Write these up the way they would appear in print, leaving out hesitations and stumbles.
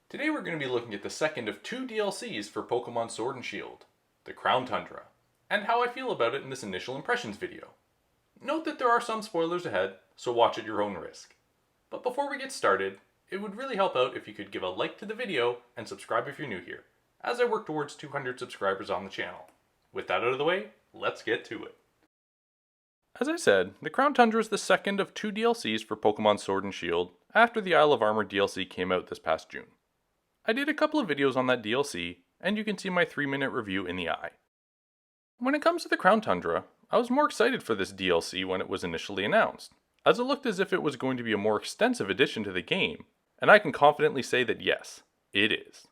Today we're going to be looking at the second of two DLCs for Pokemon Sword and Shield, the Crown Tundra, and how I feel about it in this initial impressions video. Note that there are some spoilers ahead, so watch at your own risk. But before we get started, it would really help out if you could give a like to the video and subscribe if you're new here, as I work towards 200 subscribers on the channel. With that out of the way, let's get to it. As I said, the Crown Tundra is the second of two DLCs for Pokemon Sword and Shield after the Isle of Armor DLC came out this past June. I did a couple of videos on that DLC, and you can see my 3-minute review in the eye. When it comes to the Crown Tundra, I was more excited for this DLC when it was initially announced, as it looked as if it was going to be a more extensive addition to the game, and I can confidently say that yes, it is.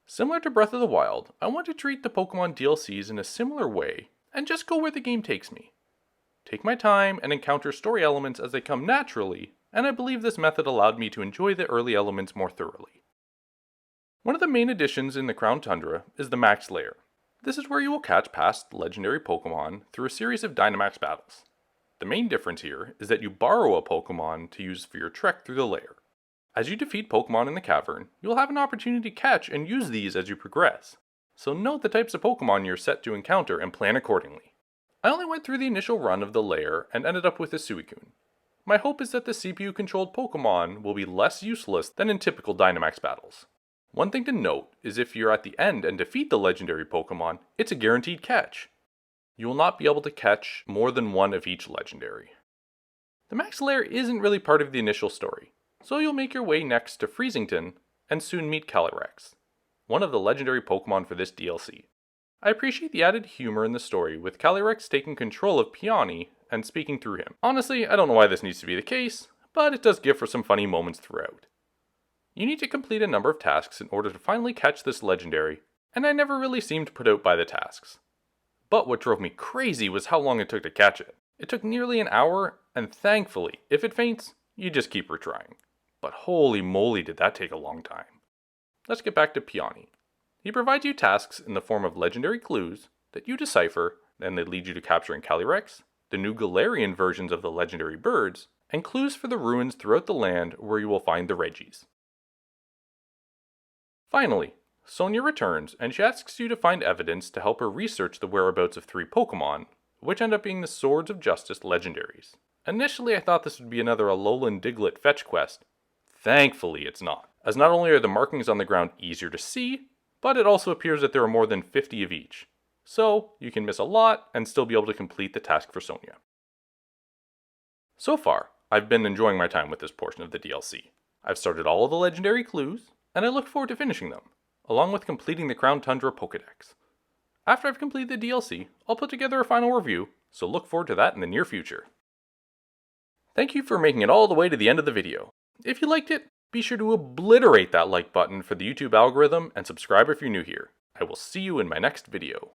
Similar to Breath of the Wild, I want to treat the Pokemon DLCs in a similar way, and just go where the game takes me. Take my time and encounter story elements as they come naturally, and I believe this method allowed me to enjoy the early elements more thoroughly. One of the main additions in the Crown Tundra is the Max Lair. This is where you will catch past legendary Pokemon through a series of Dynamax battles. The main difference here is that you borrow a Pokemon to use for your trek through the lair. As you defeat Pokemon in the cavern, you'll have an opportunity to catch and use these as you progress. So note the types of Pokemon you're set to encounter and plan accordingly. I only went through the initial run of the lair and ended up with a Suicune. My hope is that the CPU-controlled Pokemon will be less useless than in typical Dynamax battles. One thing to note is if you're at the end and defeat the legendary Pokemon, it's a guaranteed catch. You will not be able to catch more than one of each legendary. The Max Lair isn't really part of the initial story, so you'll make your way next to Freezington and soon meet Calirex, one of the legendary Pokemon for this DLC. I appreciate the added humor in the story with Calirex taking control of Peony and speaking through him. Honestly, I don't know why this needs to be the case, but it does give for some funny moments throughout. You need to complete a number of tasks in order to finally catch this legendary, and I never really seemed put out by the tasks. But what drove me crazy was how long it took to catch it. It took nearly an hour, and thankfully, if it faints, you just keep retrying. But holy moly did that take a long time. Let's get back to Peony. He provides you tasks in the form of legendary clues that you decipher, and they lead you to capturing Calirex, the new Galarian versions of the legendary birds, and clues for the ruins throughout the land where you will find the Regis. Finally, Sonia returns and she asks you to find evidence to help her research the whereabouts of 3 Pokemon, which end up being the Swords of Justice legendaries. Initially I thought this would be another Alolan Diglett fetch quest. Thankfully it's not, as not only are the markings on the ground easier to see, but it also appears that there are more than 50 of each. So you can miss a lot and still be able to complete the task for Sonia. So far, I've been enjoying my time with this portion of the DLC. I've started all of the legendary clues, and I look forward to finishing them, along with completing the Crown Tundra Pokédex. After I've completed the DLC, I'll put together a final review, so look forward to that in the near future. Thank you for making it all the way to the end of the video. If you liked it, be sure to obliterate that like button for the YouTube algorithm and subscribe if you're new here. I will see you in my next video.